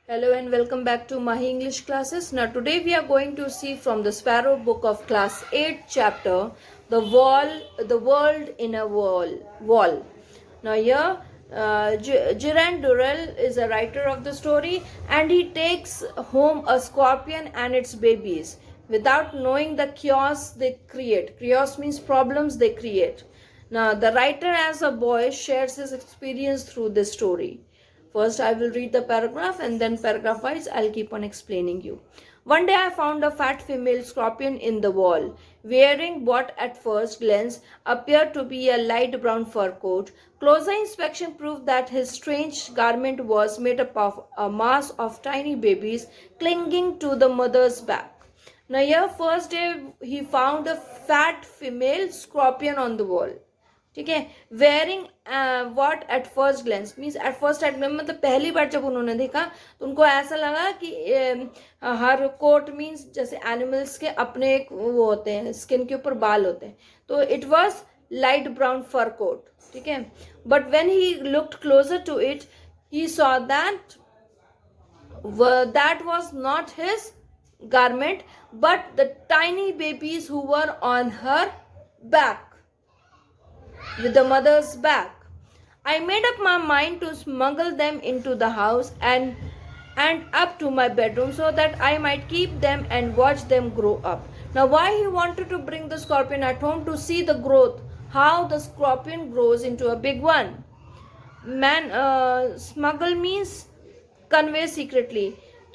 Hello and welcome back to Mahi English classes. Now today we are going to see from the Sparrow book of class 8 chapter the world in a wall. Now here Jiran Durrell is a writer of the story and he takes home a scorpion and its babies without knowing the chaos they create. Chaos means problems they create. Now the writer as a boy shares his experience through this story. First, I will read the paragraph and then paragraph wise, I'll keep on explaining you. One day I found a fat female scorpion in the wall, wearing what at first glance appeared to be a light brown fur coat. Closer inspection proved that his strange garment was made up of a mass of tiny babies clinging to the mother's back. Now here first day he found a fat female scorpion on the wall. ठीक है wearing what at first glance means at first at मतलब पहली बार जब उन्होंने देखा तो उनको ऐसा लगा कि हर कोट मीन्स जैसे एनिमल्स के अपने एक वो होते हैं स्किन के ऊपर बाल होते हैं तो it was light brown fur coat ठीक है but when he looked closer to it he saw that was not his garment but the tiny babies who were on her back with the mother's back. I made up my mind to smuggle them into the house and up to my bedroom so that I might keep them and watch them grow up. Now why he wanted to bring the scorpion at home? To see the growth, how the scorpion grows into a big one. Smuggle means convey secretly.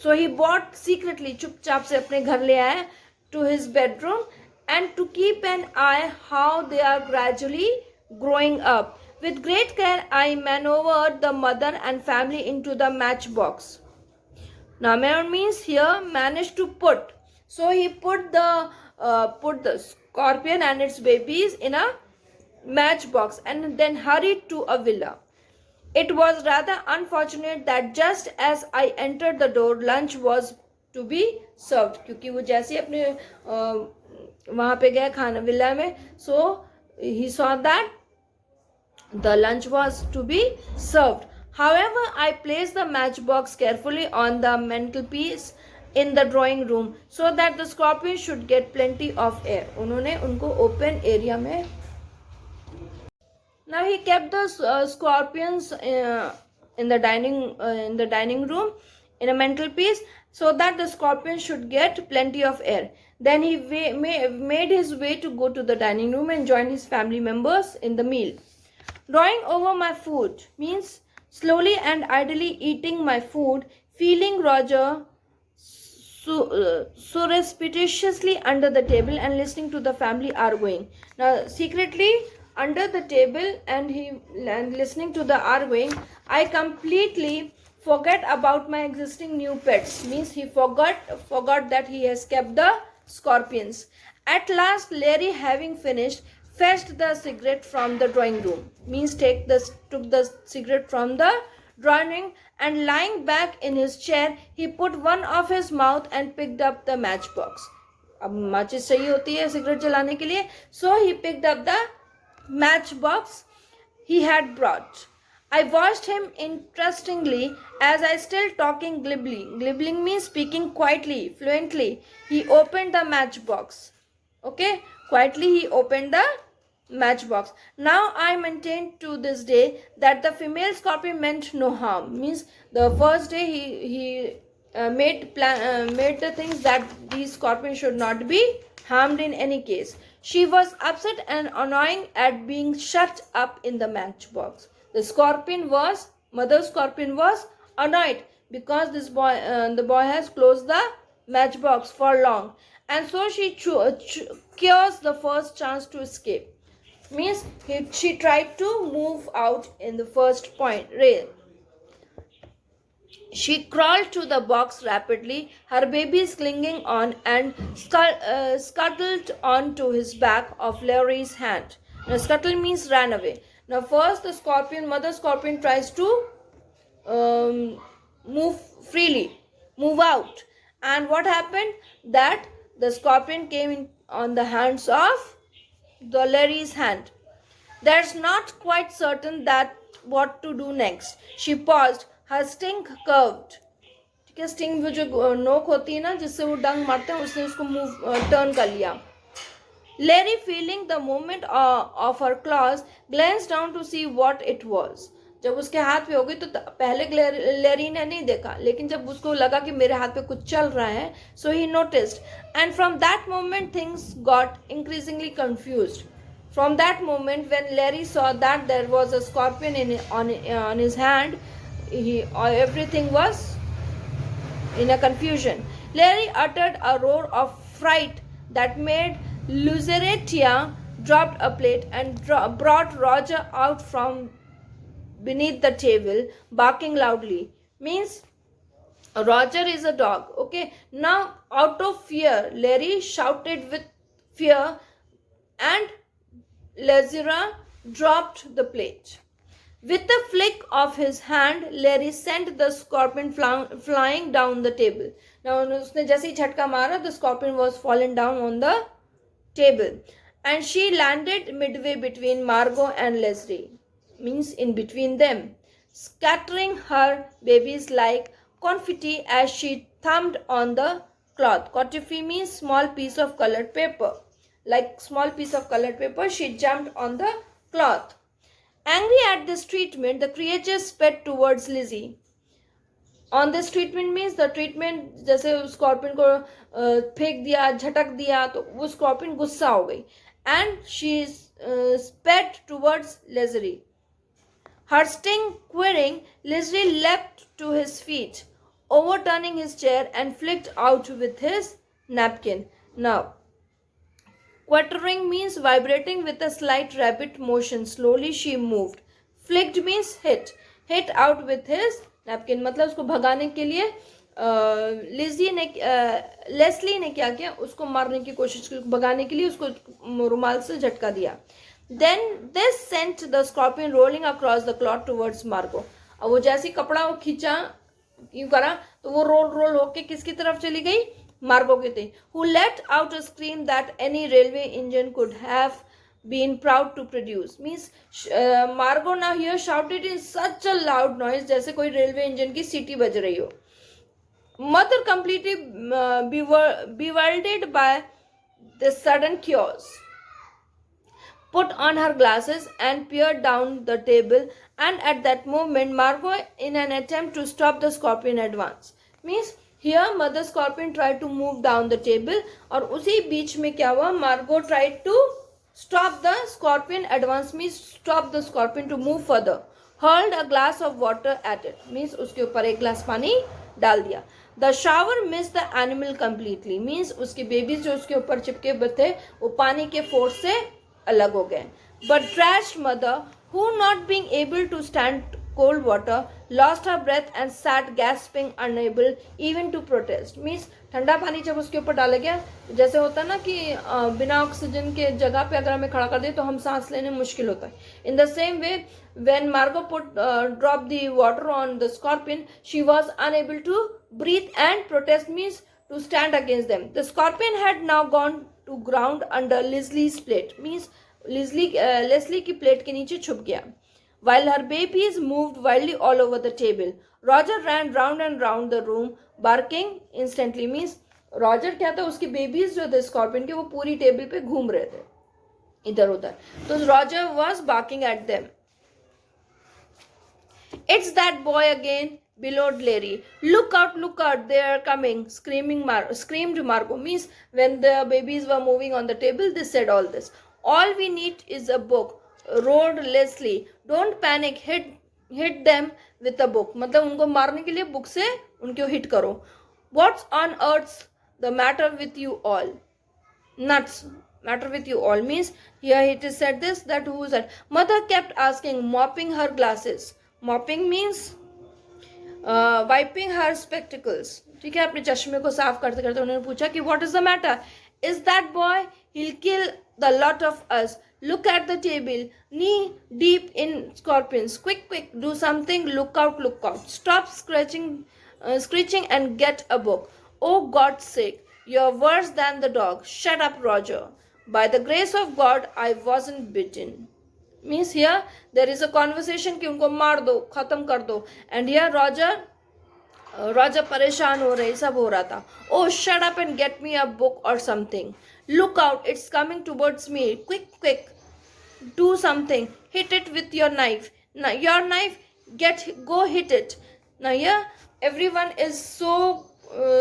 So he bought secretly, चुपचाप से अपने घर ले आया to his bedroom and to keep an eye how they are gradually growing up. With great care, I maneuvered the mother and family into the matchbox. Now, maneuver means here managed to put. So he put the scorpion and its babies in a matchbox and then hurried to a villa. It was rather unfortunate that just as I entered the door, lunch was to be served. क्योंकि वो जैसे अपने वहाँ पे गए खाना villa में, so he saw that the lunch was to be served. However, I placed the matchbox carefully on the mantelpiece in the drawing room so that the scorpion should get plenty of air. उन्होंने उनको open area में Now he kept the scorpions in the dining room in a mantelpiece so that the scorpions should get plenty of air. Then he made his way to go to the dining room and join his family members in the meal. Drawing over my food means slowly and idly eating my food, feeling Roger surreptitiously under the table and listening to the family arguing. Now secretly under the table and listening to the arguing, I completely forget about my existing new pets. Means he forgot that he has kept the scorpions. At last, Larry, having finished, fetched the cigarette from the drawing room. Means took the cigarette from the drawing room and lying back in his chair, he put one of his mouth and picked up the matchbox. अब माचिस चाहिए होती है cigarette जलाने के लिए, so he picked up the matchbox he had brought. I watched him interestingly as I still talking glibly. Glibbling means speaking quietly, fluently. He opened the matchbox. Okay, quietly he opened the matchbox. Now I maintain to this day that the female scorpion meant no harm. Means the first day he made the things that these scorpions should not be harmed in any case. She was upset and annoying at being shut up in the matchbox. The mother scorpion was annoyed because the boy has closed the matchbox for long, and so she chose the first chance to escape. Means she tried to move out in the first rail. She crawled to the box rapidly, her babies clinging on, and scuttled onto his back of Larry's hand. Now, scuttle means ran away. Now, first the mother scorpion tries to move freely, move out. And what happened? That the scorpion came in on the hands of the Larry's hand. That's not quite certain that what to do next. She paused, her sting curved. ठीक है, sting वो जो नोक होती है ना जिससे वो डंग मारते हैं, उसने उसको टर्न कर लिया. Larry, feeling the movement of her claws, glanced down to see what it was. जब उसके हाथ पे हो गई तो पहले लेरी ने नहीं देखा, लेकिन जब उसको लगा कि मेरे हाथ पे कुछ चल रहा है, so he noticed, and from that moment things got increasingly confused. From that moment, when Larry saw that there was a scorpion on his hand, everything was in a confusion. Larry uttered a roar of fright that made Lucretia drop a plate and brought Roger out from beneath the table, barking loudly. Means Roger is a dog. Okay. Now, out of fear, Larry shouted with fear, and Lazira dropped the plate. With a flick of his hand, Larry sent the scorpion flying down the table. Now, उसने जैसे ही झटका मारा, the scorpion was fallen down on the table, and she landed midway between Margot and Leslie, means in between them, scattering her babies like confetti as she thumped on the cloth. Confetti means small piece of colored paper. Like small piece of colored paper, she jumped on the cloth. Angry at this treatment, the creatures sped towards Lizzie. On this treatment means the treatment जैसे scorpion को फेंक दिया, झटक दिया, तो वो scorpion गुस्सा हो गई. And she sped towards Leslie. Her sting quivering, Leslie leapt to his feet, overturning his chair and flicked out with his napkin. Now, quattering means vibrating with a slight rapid motion. Slowly she moved. Flicked means hit. Hit out with his napkin. मतलब उसको भगाने के लिए Leslie ने क्या किया, उसको मारने की कोशिश की, भगाने के लिए उसको रुमाल से झटका दिया. Then this sent the scorpion rolling across the cloth towards Margot. अब वो जैसे कपड़ा वो खींचा, यूं करा, तो वो रोल होके किसकी तरफ चली गई, मार्गो की थी, who let out a scream that any railway engine could have been proud to produce. Means Margot now here shouted in such a loud noise जैसे कोई रेलवे इंजन की सीटी बज रही हो. Mother, completely bewildered by this sudden chaos, put on her glasses and peered down the table, and at that moment Margot, in an attempt to stop the scorpion, advanced. Means here mother scorpion tried to move down the table, और उसी बीच में क्या हुआ, Margot tried to stop the scorpion advance, means stop the scorpion to move further, hurled a glass of water at it, means उसके ऊपर एक glass पानी डाल दिया. The shower missed the animal completely, means उसके बेबीज जो उसके ऊपर चिपके हुए थे वो पानी के फोर्स से अलग हो गए. But trashed mother, who not being able to stand cold water, lost her breath and sat gasping, unable even to protest. Means ठंडा पानी जब उसके ऊपर डाला गया, जैसे होता है ना कि बिना ऑक्सीजन के जगह पे अगर हमें खड़ा कर दे तो हम सांस लेने मुश्किल होता है. In the same way, when Margot dropped the water on the scorpion, she was unable to breathe and protest, means to stand against them. The scorpion had now gone to ground under Leslie's plate, means Leslie की plate के नीचे छुप गया. While her babies moved wildly all over the table, Roger ran round and round the room, barking instantly. Means Roger क्या था, उसके babies जो थे स्कॉर्पियन के, वो पूरी टेबल पे घूम रहे थे इधर उधर, तो Roger was barking at them. It's that boy again, bellowed Larry. Look out, they are coming, screamed Margot. Means when the babies were moving on the table, they said all this. All we need is a book, roared Leslie. Don't panic, hit them with a book. मतलब उनको मारने के लिए book से उनको hit करो. What's on earth's the matter with you all? Nuts. Matter with you all means here it is said this, that who said. Mother kept asking, mopping her glasses. Mopping means wiping her spectacles. ठीक है, अपने चश्मे को साफ करते करते उन्होंने पूछा कि what is the matter? Is that boy? He'll kill the lot of us. Look at the table, knee deep in scorpions. Quick, do something. Look out. Stop screeching and get a book. Oh, God's sake, you're worse than the dog. Shut up, Roger. By the grace of God, I wasn't bitten. Means here there is a conversation कि उनको मार दो, खत्म कर दो. And here Roger राजा परेशान हो रही, सब हो रहा था. Oh, shut up and get me a book or something. Look out, it's coming towards me. Quick, quick, do something. Hit it with your knife. Now, your knife, go hit it. Now, yeah, everyone is so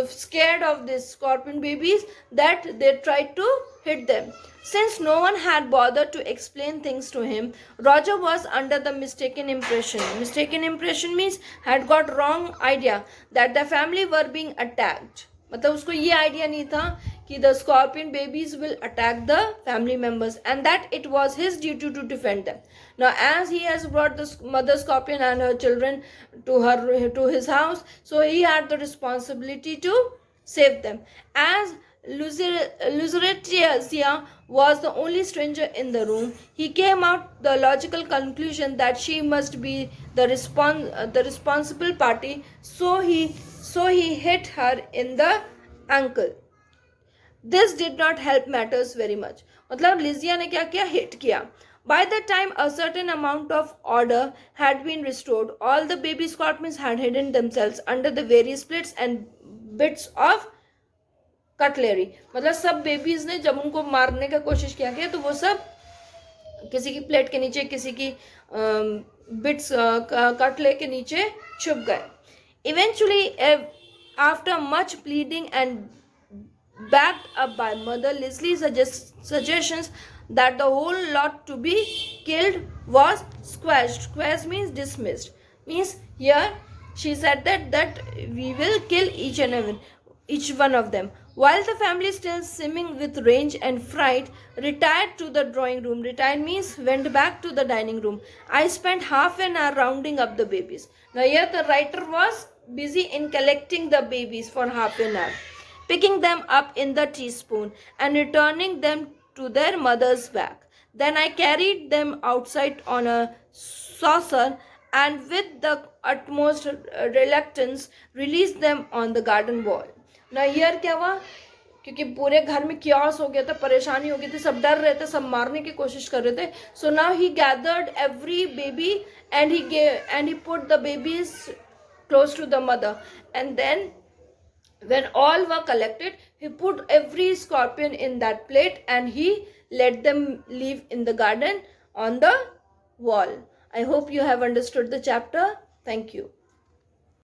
scared of these scorpion babies that they tried to hit them. Since no one had bothered to explain things to him, Roger was under the mistaken impression. Mistaken impression means had got wrong idea that the family were being attacked. मतलब उसको ये idea नहीं था कि the scorpion babies will attack the family members and that it was his duty to defend them. Now as he has brought the mother scorpion and her children to his house, so he had the responsibility to save them. As Lucretia was the only stranger in the room, he came out the logical conclusion that she must be the responsible party, so he hit her in the ankle. This did not help matters very much. मतलब लिजिया ने क्या किया, hit किया. By the time a certain amount of order had been restored, all the baby scorpions had hidden themselves under the various plates and bits of cutlery. मतलब सब babies ने जब उनको मारने का कोशिश किया तो वो सब किसी की प्लेट के नीचे, किसी की बिट्स कटले के नीचे छुप गए. Eventually, after much pleading and backed up by Mother Leslie's suggestions that the whole lot to be killed was squashed. Squashed means dismissed. Means here she said that we will kill each one of them. While the family, still swimming with rage and fright, retired to the drawing room. Retired means went back to the dining room. I spent half an hour rounding up the babies. Now here the writer was busy in collecting the babies for half an hour, picking them up in the teaspoon and returning them to their mother's back. Then I carried them outside on a saucer and with the utmost reluctance released them on the garden wall. Now here क्या हुआ, क्योंकि पूरे घर में chaos हो गया था, परेशानी हो गई थी, सब डर रहे थे, सब मारने की कोशिश कर रहे थे. So now he gathered every baby and he put the babies close to the mother, and then when all were collected, he put every scorpion in that plate and he let them live in the garden on the wall. I hope you have understood the chapter. Thank you.